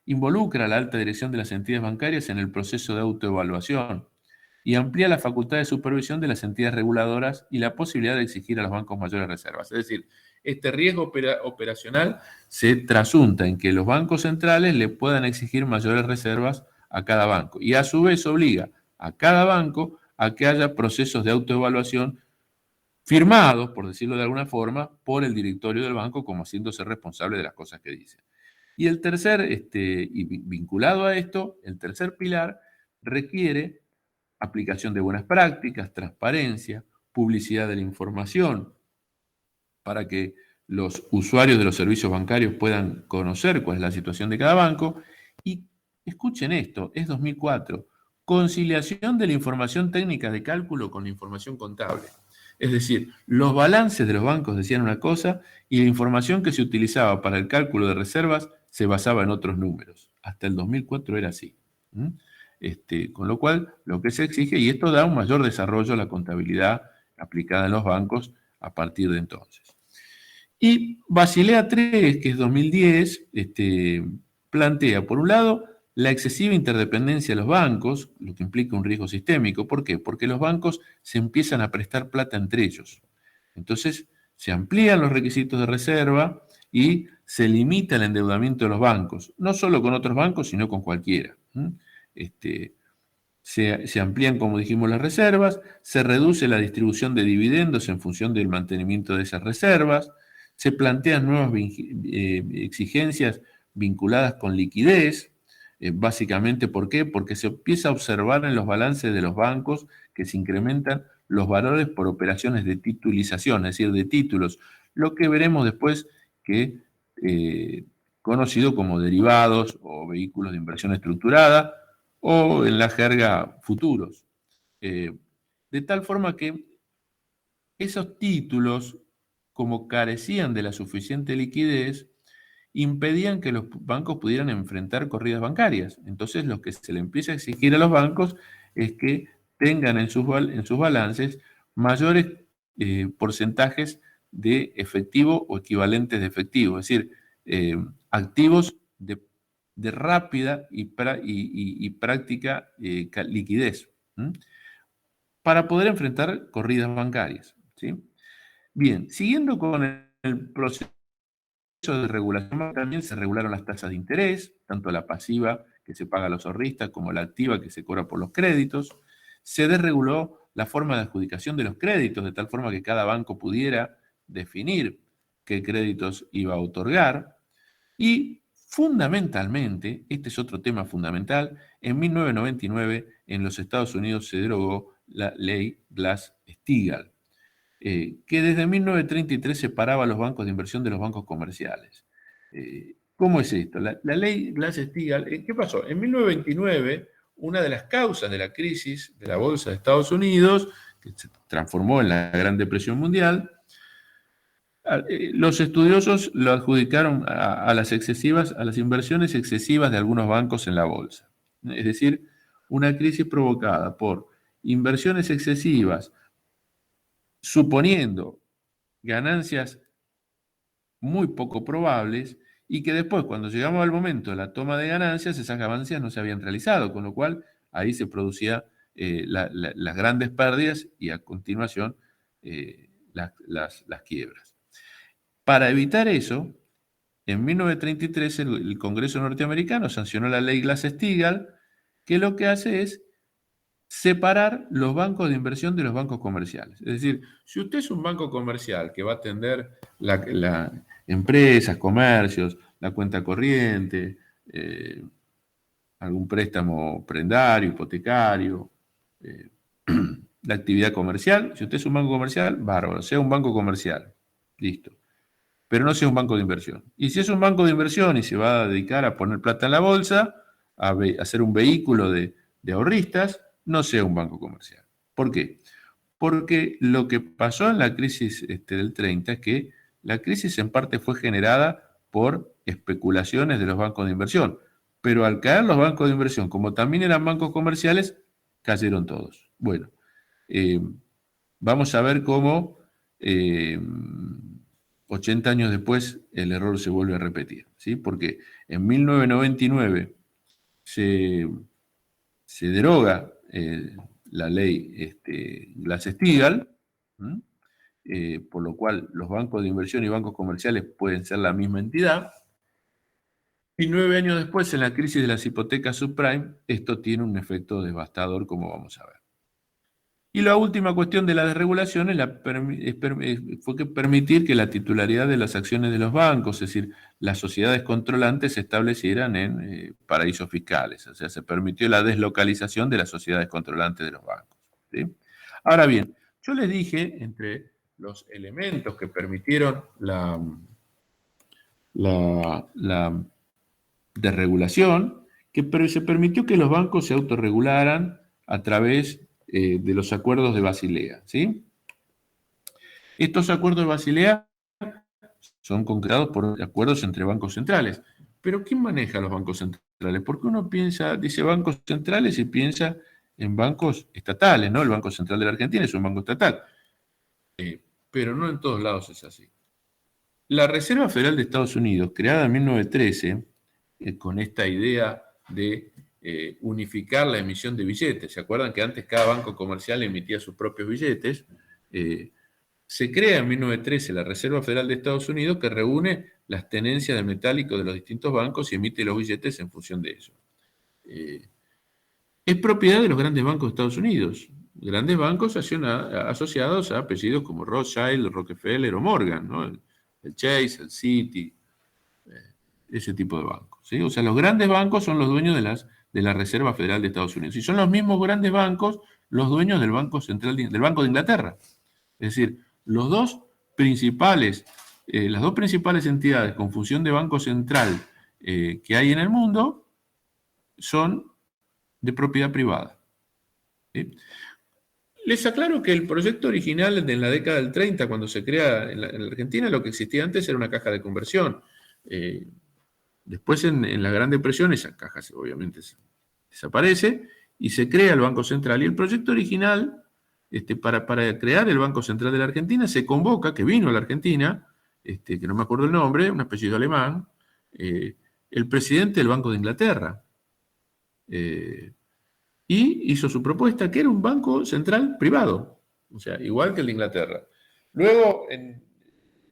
involucra a la alta dirección de las entidades bancarias en el proceso de autoevaluación y amplía la facultad de supervisión de las entidades reguladoras y la posibilidad de exigir a los bancos mayores reservas. Es decir, este riesgo operacional se trasunta en que los bancos centrales le puedan exigir mayores reservas a cada banco y a su vez obliga a cada banco a que haya procesos de autoevaluación firmados, por decirlo de alguna forma, por el directorio del banco como haciéndose responsable de las cosas que dicen. Y el tercer, y vinculado a esto, el tercer pilar requiere aplicación de buenas prácticas, transparencia, publicidad de la información, para que los usuarios de los servicios bancarios puedan conocer cuál es la situación de cada banco. Y escuchen esto, es 2004, conciliación de la información técnica de cálculo con la información contable. Es decir, los balances de los bancos decían una cosa y la información que se utilizaba para el cálculo de reservas se basaba en otros números. Hasta el 2004 era así. Con lo cual, lo que se exige, y esto da un mayor desarrollo a la contabilidad aplicada en los bancos a partir de entonces. Y Basilea III, que es 2010, plantea, por un lado, la excesiva interdependencia de los bancos, lo que implica un riesgo sistémico. ¿Por qué? Porque los bancos se empiezan a prestar plata entre ellos. Entonces, se amplían los requisitos de reserva y se limita el endeudamiento de los bancos, no solo con otros bancos, sino con cualquiera. Se amplían, como dijimos, las reservas, se reduce la distribución de dividendos en función del mantenimiento de esas reservas, se plantean nuevas exigencias vinculadas con liquidez, básicamente, ¿por qué? Porque se empieza a observar en los balances de los bancos que se incrementan los valores por operaciones de titulización, es decir, de títulos, lo que veremos después que conocido como derivados o vehículos de inversión estructurada, o en la jerga futuros. De tal forma que esos títulos, como carecían de la suficiente liquidez, impedían que los bancos pudieran enfrentar corridas bancarias. Entonces, lo que se le empieza a exigir a los bancos es que tengan en sus balances mayores porcentajes de efectivo o equivalentes de efectivo, es decir, activos de rápida y práctica liquidez, para poder enfrentar corridas bancarias, ¿sí? Bien, siguiendo con el proceso de regulación, también se regularon las tasas de interés, tanto la pasiva que se paga a los ahorristas como la activa que se cobra por los créditos. Se desreguló la forma de adjudicación de los créditos, de tal forma que cada banco pudiera definir qué créditos iba a otorgar. Y fundamentalmente, este es otro tema fundamental, en 1999 en los Estados Unidos se derogó la ley Glass-Steagall, que desde 1933 separaba a los bancos de inversión de los bancos comerciales. ¿Cómo es esto? La ley Glass-Steagall, ¿qué pasó? En 1929, una de las causas de la crisis de la bolsa de Estados Unidos, que se transformó en la Gran Depresión Mundial, los estudiosos lo adjudicaron a las inversiones excesivas de algunos bancos en la bolsa. Es decir, una crisis provocada por inversiones excesivas, suponiendo ganancias muy poco probables, y que después, cuando llegamos al momento de la toma de ganancias, esas ganancias no se habían realizado, con lo cual ahí se producían las grandes pérdidas y a continuación las quiebras. Para evitar eso, en 1933 el Congreso norteamericano sancionó la ley Glass-Steagall, que lo que hace es separar los bancos de inversión de los bancos comerciales. Es decir, si usted es un banco comercial que va a atender empresas, comercios, la cuenta corriente, algún préstamo prendario, hipotecario, la actividad comercial, si usted es un banco comercial, bárbaro, sea un banco comercial, listo, pero no sea un banco de inversión. Y si es un banco de inversión y se va a dedicar a poner plata en la bolsa, a hacer un vehículo de ahorristas, no sea un banco comercial. ¿Por qué? Porque lo que pasó en la crisis del 30 es que la crisis en parte fue generada por especulaciones de los bancos de inversión, pero al caer los bancos de inversión, como también eran bancos comerciales, cayeron todos. Bueno, vamos a ver cómo 80 años después el error se vuelve a repetir, ¿sí? Porque en 1999 se deroga la ley Glass-Steagall, por lo cual los bancos de inversión y bancos comerciales pueden ser la misma entidad. Y 9 años después, en la crisis de las hipotecas subprime, esto tiene un efecto devastador, como vamos a ver. Y la última cuestión de la desregulación fue que permitir que la titularidad de las acciones de los bancos, es decir, las sociedades controlantes, se establecieran en paraísos fiscales. O sea, se permitió la deslocalización de las sociedades controlantes de los bancos, ¿sí? Ahora bien, yo les dije, entre los elementos que permitieron la desregulación, que se permitió que los bancos se autorregularan a través de los acuerdos de Basilea, ¿sí? Estos acuerdos de Basilea son concretados por acuerdos entre bancos centrales. Pero ¿quién maneja los bancos centrales? Porque uno dice bancos centrales y piensa en bancos estatales, ¿no? El Banco Central de la Argentina es un banco estatal. Pero no en todos lados es así. La Reserva Federal de Estados Unidos, creada en 1913, con esta idea de unificar la emisión de billetes. ¿Se acuerdan que antes cada banco comercial emitía sus propios billetes? Se crea en 1913 la Reserva Federal de Estados Unidos, que reúne las tenencias de metálico de los distintos bancos y emite los billetes en función de eso. Es propiedad de los grandes bancos de Estados Unidos, grandes bancos asociados a apellidos como Rothschild, Rockefeller o Morgan, ¿no? El Chase, el Citi, ese tipo de bancos, ¿sí? O sea, los grandes bancos son los dueños de la Reserva Federal de Estados Unidos. Y son los mismos grandes bancos los dueños del Banco Central, del Banco de Inglaterra. Es decir, las dos principales entidades con función de banco central que hay en el mundo son de propiedad privada, ¿sí? Les aclaro que el proyecto original de la década del 30, cuando se crea en la Argentina, lo que existía antes era una caja de conversión. Después, en la Gran Depresión, esa caja obviamente desaparece y se crea el Banco Central. Y el proyecto original, para crear el Banco Central de la Argentina, se convoca, que vino a la Argentina, que no me acuerdo el nombre, un apellido alemán, el presidente del Banco de Inglaterra. Y hizo su propuesta, que era un banco central privado, o sea, igual que el de Inglaterra. Luego,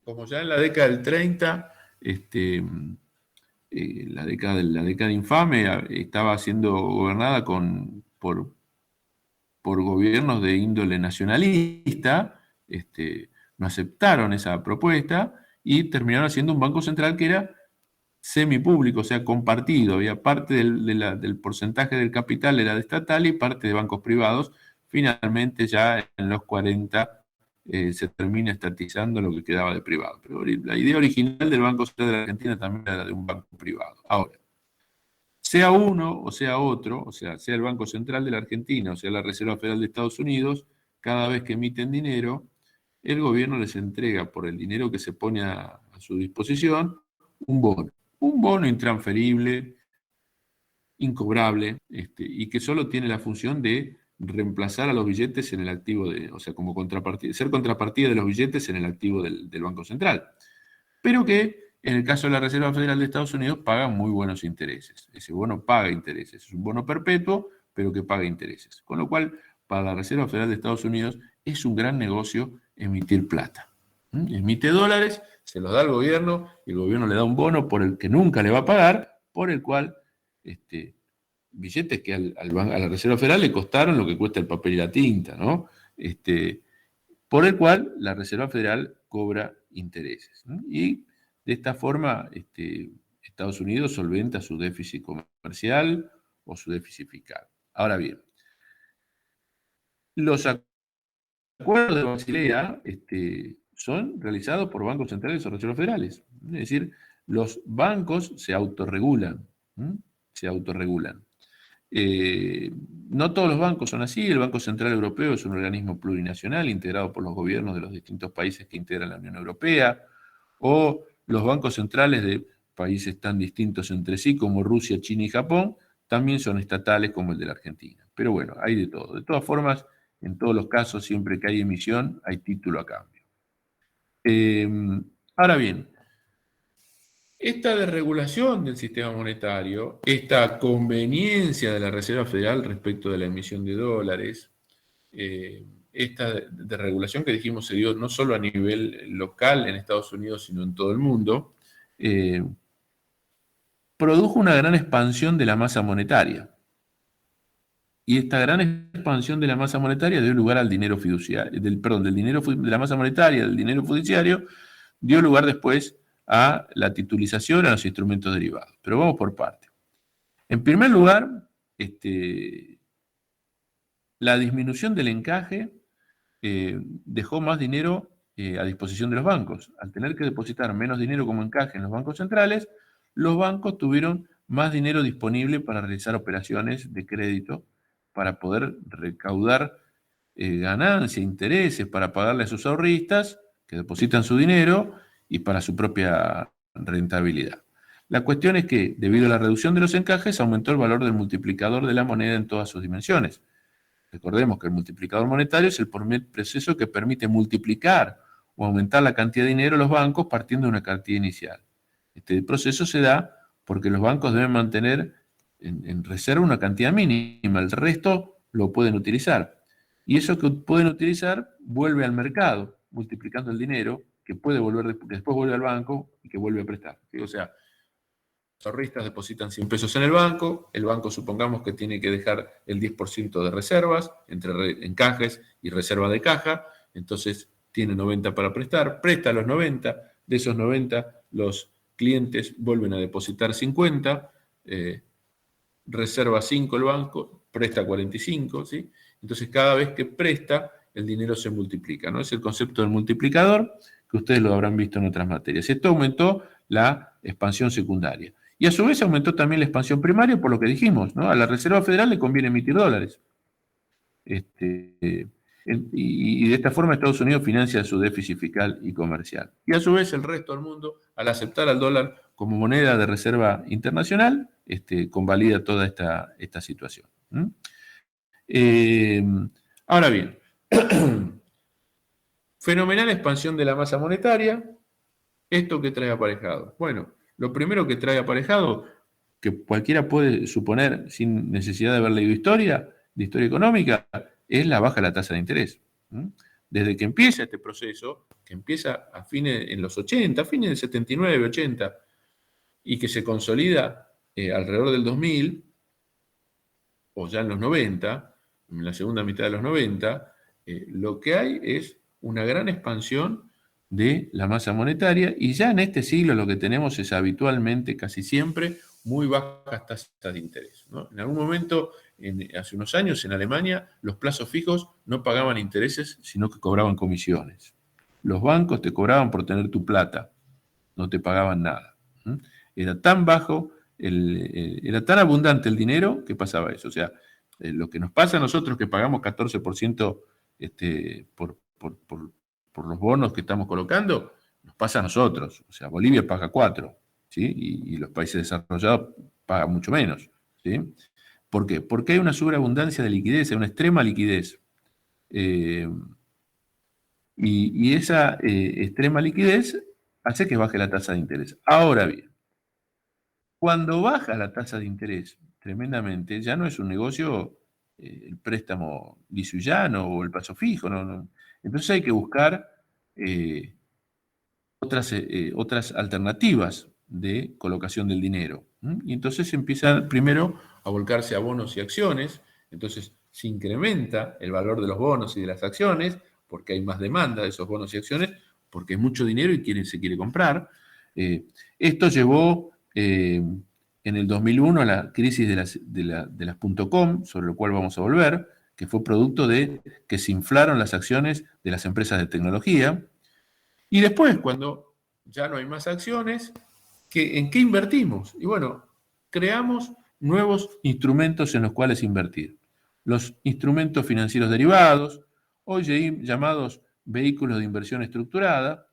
como ya en la década del 30, la década infame estaba siendo gobernada por gobiernos de índole nacionalista, no aceptaron esa propuesta y terminaron haciendo un banco central que era semipúblico, o sea, compartido. Había parte del porcentaje del capital era de estatal y parte de bancos privados. Finalmente, ya en los 40, se termina estatizando lo que quedaba de privado. Pero la idea original del Banco Central de la Argentina también era de un banco privado. Ahora, sea uno o sea otro, o sea el Banco Central de la Argentina o sea la Reserva Federal de Estados Unidos, cada vez que emiten dinero, el gobierno les entrega por el dinero que se pone a su disposición un bono intransferible, incobrable, y que solo tiene la función de reemplazar a los billetes en el activo o sea, como contrapartida, ser contrapartida de los billetes en el activo del Banco Central. Pero que, en el caso de la Reserva Federal de Estados Unidos, paga muy buenos intereses. Ese bono paga intereses. Es un bono perpetuo, pero que paga intereses. Con lo cual, para la Reserva Federal de Estados Unidos, es un gran negocio emitir plata. Emite dólares, se los da al gobierno, y el gobierno le da un bono por el que nunca le va a pagar, por el cual billetes que a la Reserva Federal le costaron lo que cuesta el papel y la tinta, ¿no? Por el cual la Reserva Federal cobra intereses, ¿no? Y de esta forma Estados Unidos solventa su déficit comercial o su déficit fiscal. Ahora bien, los acuerdos de Basilea son realizados por bancos centrales o reservas federales. Es decir, los bancos se autorregulan. No todos los bancos son así. El Banco Central Europeo es un organismo plurinacional integrado por los gobiernos de los distintos países que integran la Unión Europea, o los bancos centrales de países tan distintos entre sí como Rusia, China y Japón también son estatales como el de la Argentina. Pero bueno, hay de todo. De todas formas, en todos los casos, siempre que hay emisión, hay título a cambio. Ahora bien, esta desregulación del sistema monetario, esta conveniencia de la Reserva Federal respecto de la emisión de dólares, esta desregulación que dijimos se dio no solo a nivel local en Estados Unidos, sino en todo el mundo, produjo una gran expansión de la masa monetaria. Y esta gran expansión de la masa monetaria dio lugar al dinero fiduciario, de la masa monetaria, del dinero fiduciario, dio lugar después a la titulización, a los instrumentos derivados. Pero vamos por partes. En primer lugar, la disminución del encaje dejó más dinero a disposición de los bancos. Al tener que depositar menos dinero como encaje en los bancos centrales, los bancos tuvieron más dinero disponible para realizar operaciones de crédito, para poder recaudar ganancias, intereses, para pagarle a sus ahorristas que depositan su dinero y para su propia rentabilidad. La cuestión es que, debido a la reducción de los encajes, aumentó el valor del multiplicador de la moneda en todas sus dimensiones. Recordemos que el multiplicador monetario es el proceso que permite multiplicar o aumentar la cantidad de dinero a los bancos partiendo de una cantidad inicial. Este proceso se da porque los bancos deben mantener en reserva una cantidad mínima, el resto lo pueden utilizar. Y eso que pueden utilizar vuelve al mercado, multiplicando el dinero, que puede volver, que después vuelve al banco y que vuelve a prestar. ¿Sí? O sea, los ahorristas depositan 100 pesos en el banco supongamos que tiene que dejar el 10% de reservas entre encajes y reserva de caja, entonces tiene 90 para prestar, presta los 90, de esos 90 los clientes vuelven a depositar 50, reserva 5 el banco, presta 45, ¿sí? Entonces cada vez que presta, el dinero se multiplica, ¿no? Es el concepto del multiplicador, que ustedes lo habrán visto en otras materias. Esto aumentó la expansión secundaria. Y a su vez aumentó también la expansión primaria, por lo que dijimos, ¿no? A la Reserva Federal le conviene emitir dólares. Y de esta forma Estados Unidos financia su déficit fiscal y comercial. Y a su vez el resto del mundo, al aceptar al dólar como moneda de reserva internacional, convalida toda esta situación. Ahora bien, fenomenal expansión de la masa monetaria. ¿Esto qué trae aparejado? Bueno, lo primero que trae aparejado, que cualquiera puede suponer sin necesidad de haber leído historia, de historia económica, es la baja de la tasa de interés. Desde que empieza este proceso, que empieza en los 80, a fines del 79, 80, y que se consolida alrededor del 2000, o ya en los 90, en la segunda mitad de los 90, lo que hay es una gran expansión de la masa monetaria y ya en este siglo lo que tenemos es habitualmente, casi siempre, muy bajas tasas de interés, ¿no? En algún momento, hace unos años, en Alemania, los plazos fijos no pagaban intereses, sino que cobraban comisiones. Los bancos te cobraban por tener tu plata, no te pagaban nada. Era tan bajo, era tan abundante el dinero que pasaba eso. O sea, lo que nos pasa a nosotros que pagamos 14% por los bonos que estamos colocando, nos pasa a nosotros. O sea, Bolivia paga 4%, ¿sí? Y los países desarrollados pagan mucho menos, ¿sí? ¿Por qué? Porque hay una sobreabundancia de liquidez, hay una extrema liquidez. Y esa extrema liquidez hace que baje la tasa de interés. Ahora bien, cuando baja la tasa de interés tremendamente, ya no es un negocio el préstamo lisuyano o el plazo fijo, no. Entonces hay que buscar otras alternativas de colocación del dinero. Y entonces empieza primero a volcarse a bonos y acciones, entonces se incrementa el valor de los bonos y de las acciones, porque hay más demanda de esos bonos y acciones, porque es mucho dinero y se quiere comprar. Esto llevó en el 2001 a la crisis de las .com, sobre lo cual vamos a volver, que fue producto de que se inflaron las acciones de las empresas de tecnología. Y después, cuando ya no hay más acciones, ¿en qué invertimos? Y bueno, creamos nuevos instrumentos en los cuales invertir. Los instrumentos financieros derivados, hoy llamados vehículos de inversión estructurada,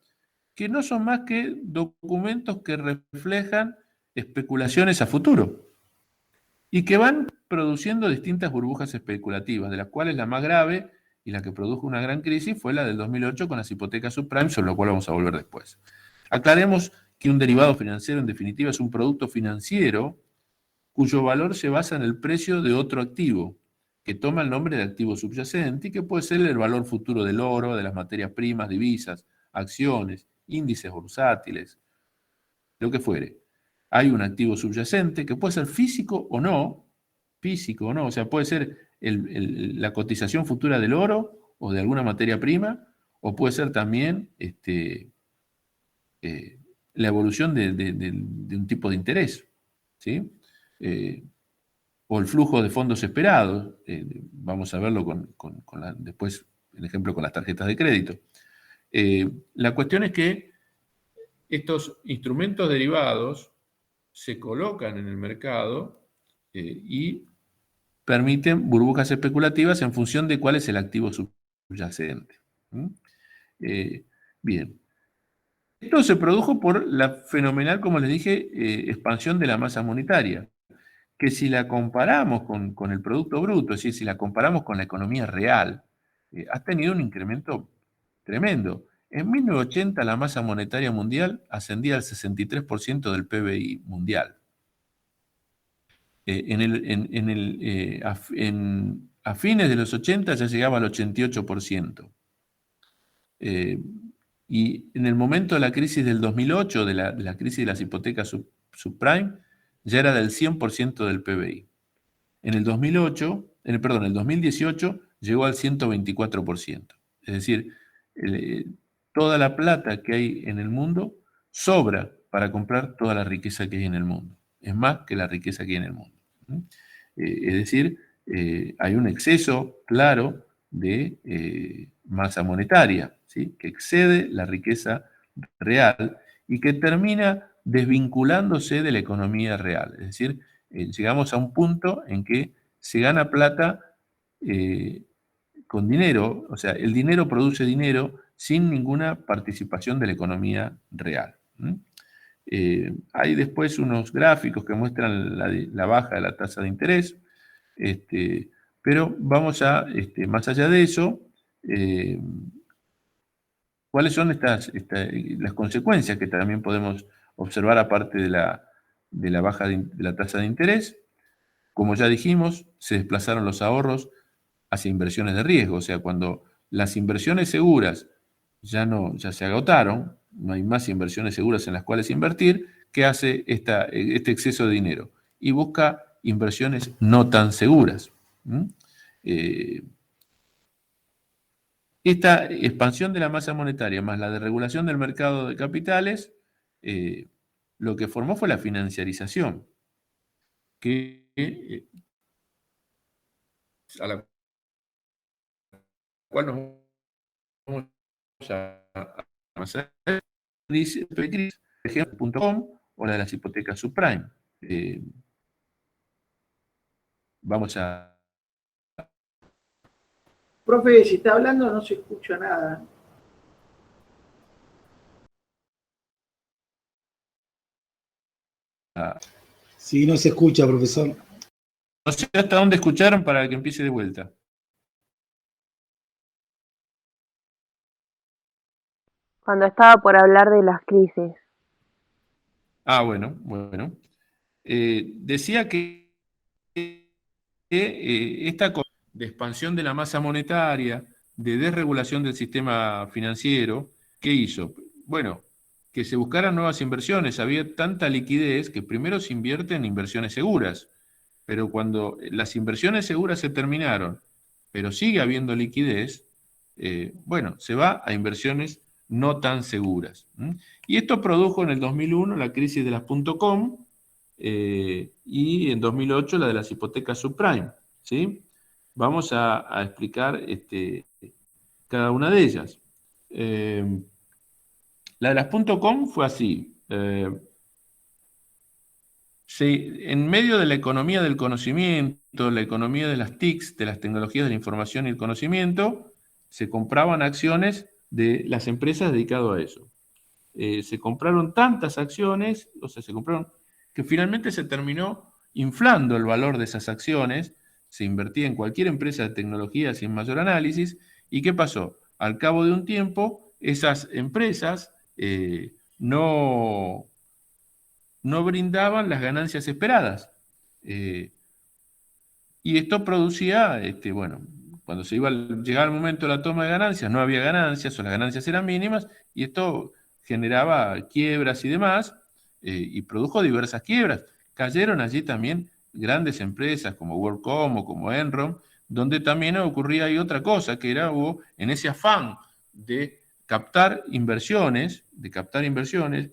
que no son más que documentos que reflejan especulaciones a futuro y que van produciendo distintas burbujas especulativas, de las cuales la más grave y la que produjo una gran crisis fue la del 2008 con las hipotecas subprime, sobre lo cual vamos a volver después. Aclaremos que un derivado financiero, en definitiva, es un producto financiero cuyo valor se basa en el precio de otro activo, que toma el nombre de activo subyacente y que puede ser el valor futuro del oro, de las materias primas, divisas, acciones, índices bursátiles, lo que fuere. Hay un activo subyacente que puede ser físico o no, o sea, puede ser la cotización futura del oro o de alguna materia prima, o puede ser también la evolución de un tipo de interés, ¿sí? O el flujo de fondos esperados, vamos a verlo después, el ejemplo con las tarjetas de crédito. La cuestión es que estos instrumentos derivados se colocan en el mercado y permiten burbujas especulativas en función de cuál es el activo subyacente. Bien. Esto se produjo por la fenomenal, como les dije, expansión de la masa monetaria, que si la comparamos con el Producto Bruto, es decir, si la comparamos con la economía real, ha tenido un incremento tremendo. En 1980 la masa monetaria mundial ascendía al 63% del PBI mundial. A fines de los 80 ya llegaba al 88%. Y en el momento de la crisis del 2008, de la crisis de las hipotecas subprime, ya era del 100% del PBI. En el 2018 llegó al 124%. Es decir, toda la plata que hay en el mundo sobra para comprar toda la riqueza que hay en el mundo. Es más que la riqueza que hay en el mundo. Es decir, hay un exceso claro de masa monetaria, ¿sí? Que excede la riqueza real y que termina desvinculándose de la economía real. Es decir, llegamos a un punto en que se gana plata con dinero, o sea, el dinero produce dinero sin ninguna participación de la economía real. Hay después unos gráficos que muestran la baja de la tasa de interés, pero vamos a, más allá de eso, ¿cuáles son las consecuencias que también podemos observar aparte de la baja de la tasa de interés? Como ya dijimos, se desplazaron los ahorros hacia inversiones de riesgo, o sea, cuando las inversiones seguras ya se agotaron, no hay más inversiones seguras en las cuales invertir, ¿qué hace este exceso de dinero? Y busca inversiones no tan seguras. Esta expansión de la masa monetaria más la desregulación del mercado de capitales, lo que formó fue la financiarización, a la cual nos vamos a hacer, dice, por ejemplo.com o la de las hipotecas subprime. Vamos a... Profe, si está hablando no se escucha nada. Sí, no se escucha, profesor. No sé hasta dónde escucharon para que empiece de vuelta. Cuando estaba por hablar de las crisis. Ah, bueno. Decía que esta de expansión de la masa monetaria, de desregulación del sistema financiero, ¿qué hizo? Bueno, que se buscaran nuevas inversiones. Había tanta liquidez que primero se invierte en inversiones seguras, pero cuando las inversiones seguras se terminaron, pero sigue habiendo liquidez, bueno, se va a inversiones no tan seguras. Y esto produjo en el 2001 la crisis de las .com y en 2008 la de las hipotecas subprime. ¿Sí? Vamos a explicar cada una de ellas. La de las .com fue así. En medio de la economía del conocimiento, la economía de las TICs, de las tecnologías de la información y el conocimiento, se compraban acciones de las empresas dedicadas a eso. Se compraron tantas acciones, que finalmente se terminó inflando el valor de esas acciones, se invertía en cualquier empresa de tecnología sin mayor análisis, ¿y qué pasó? Al cabo de un tiempo, esas empresas no brindaban las ganancias esperadas. Y esto producía, cuando llegaba el momento de la toma de ganancias, no había ganancias o las ganancias eran mínimas, y esto generaba quiebras y demás, y produjo diversas quiebras. Cayeron allí también grandes empresas como WorldCom o como Enron, donde también ocurría ahí otra cosa, que era en ese afán de captar inversiones,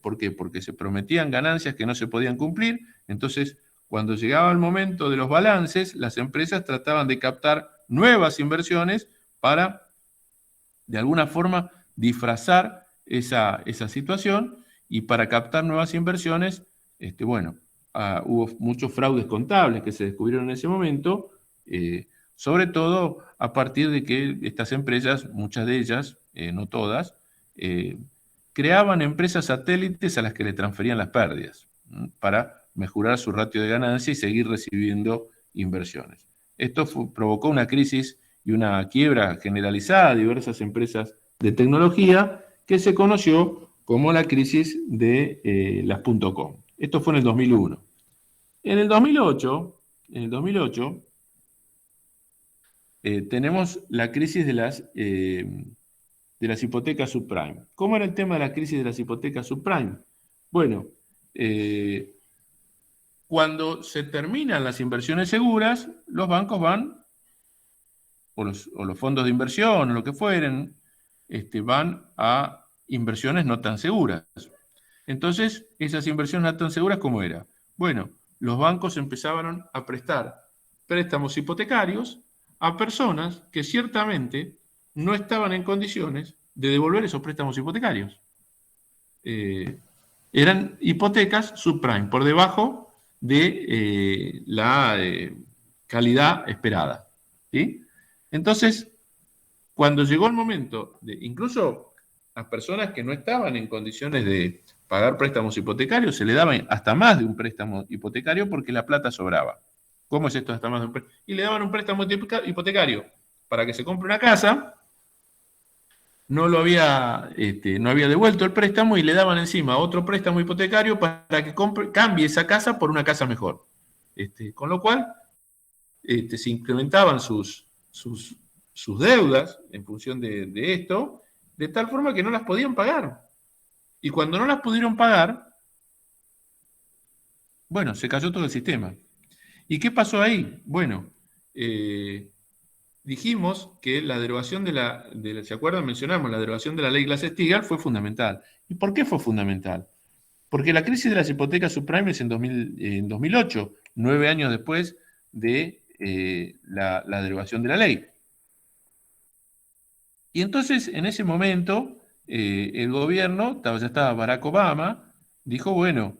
¿por qué? Porque se prometían ganancias que no se podían cumplir, entonces cuando llegaba el momento de los balances, las empresas trataban de captar nuevas inversiones para, de alguna forma, disfrazar esa situación, y para captar nuevas inversiones, hubo muchos fraudes contables que se descubrieron en ese momento, sobre todo a partir de que estas empresas, muchas de ellas, no todas, creaban empresas satélites a las que le transferían las pérdidas para mejorar su ratio de ganancia y seguir recibiendo inversiones. Esto provocó una crisis y una quiebra generalizada de diversas empresas de tecnología, que se conoció como la crisis de las .com. Esto fue en el 2001. En el 2008 tenemos la crisis de las hipotecas subprime. ¿Cómo era el tema de la crisis de las hipotecas subprime? Bueno, cuando se terminan las inversiones seguras, los bancos van, o los fondos de inversión, o lo que fueren, van a inversiones no tan seguras. Entonces, esas inversiones no tan seguras, ¿cómo era? Bueno, los bancos empezaron a prestar préstamos hipotecarios a personas que ciertamente no estaban en condiciones de devolver esos préstamos hipotecarios. Eran hipotecas subprime, por debajo de la calidad esperada. ¿Sí? Entonces, cuando llegó el momento de, incluso a personas que no estaban en condiciones de pagar préstamos hipotecarios, se le daban hasta más de un préstamo hipotecario porque la plata sobraba. ¿Cómo es esto hasta más de un préstamo? Y le daban un préstamo hipotecario para que se compre una casa, no había devuelto el préstamo y le daban encima otro préstamo hipotecario para que cambie esa casa por una casa mejor. Con lo cual, se incrementaban sus deudas en función de esto, de tal forma que no las podían pagar. Y cuando no las pudieron pagar, bueno, se cayó todo el sistema. ¿Y qué pasó ahí? Bueno, dijimos que la derogación ¿se acuerdan? Mencionamos la derogación de la ley Glass-Steagall fue fundamental. ¿Y por qué fue fundamental? Porque la crisis de las hipotecas subprime es en 2008, 9 años después de la derogación de la ley. Y entonces, en ese momento, el gobierno, ya estaba Barack Obama, dijo, bueno,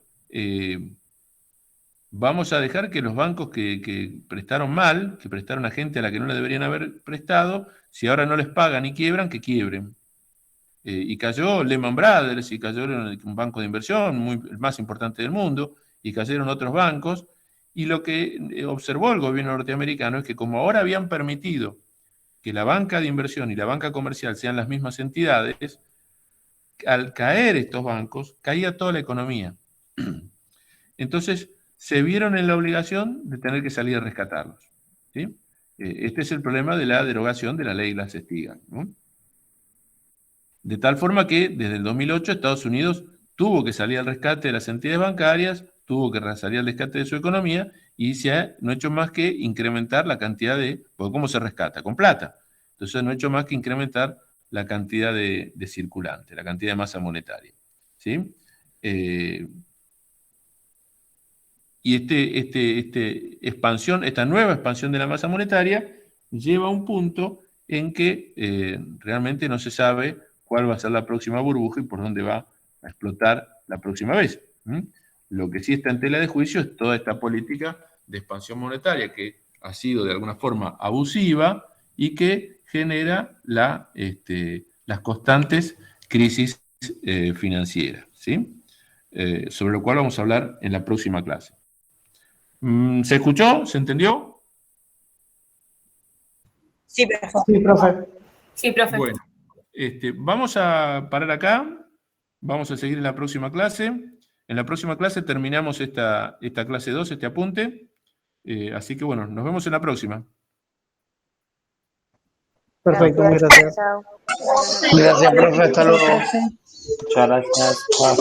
vamos a dejar que los bancos que prestaron mal, que prestaron a gente a la que no le deberían haber prestado, si ahora no les pagan y quiebran, que quiebren. Y cayó Lehman Brothers, y cayó un banco de inversión, el más importante del mundo, y cayeron otros bancos. Y lo que observó el gobierno norteamericano es que como ahora habían permitido que la banca de inversión y la banca comercial sean las mismas entidades, al caer estos bancos, caía toda la economía. Entonces, se vieron en la obligación de tener que salir a rescatarlos. ¿Sí? Este es el problema de la derogación de la ley Glass-Steagall, ¿no? De tal forma que desde el 2008 Estados Unidos tuvo que salir al rescate de las entidades bancarias, tuvo que salir al rescate de su economía y no ha hecho más que incrementar la cantidad porque ¿cómo se rescata? Con plata. Entonces no ha hecho más que incrementar la cantidad de circulante, la cantidad de masa monetaria. ¿Sí? Y esta nueva expansión de la masa monetaria lleva a un punto en que realmente no se sabe cuál va a ser la próxima burbuja y por dónde va a explotar la próxima vez. Lo que sí está en tela de juicio es toda esta política de expansión monetaria que ha sido de alguna forma abusiva y que genera las constantes crisis financieras, ¿sí? Sobre lo cual vamos a hablar en la próxima clase. ¿Se escuchó? ¿Se entendió? Sí, profe. Sí, profe. Sí, profe. Bueno, vamos a parar acá. Vamos a seguir en la próxima clase. En la próxima clase terminamos esta clase 2, este apunte. Así que bueno, nos vemos en la próxima. Perfecto, muchas gracias. Chao. Gracias, profe. Hasta luego. Muchas gracias. Chao.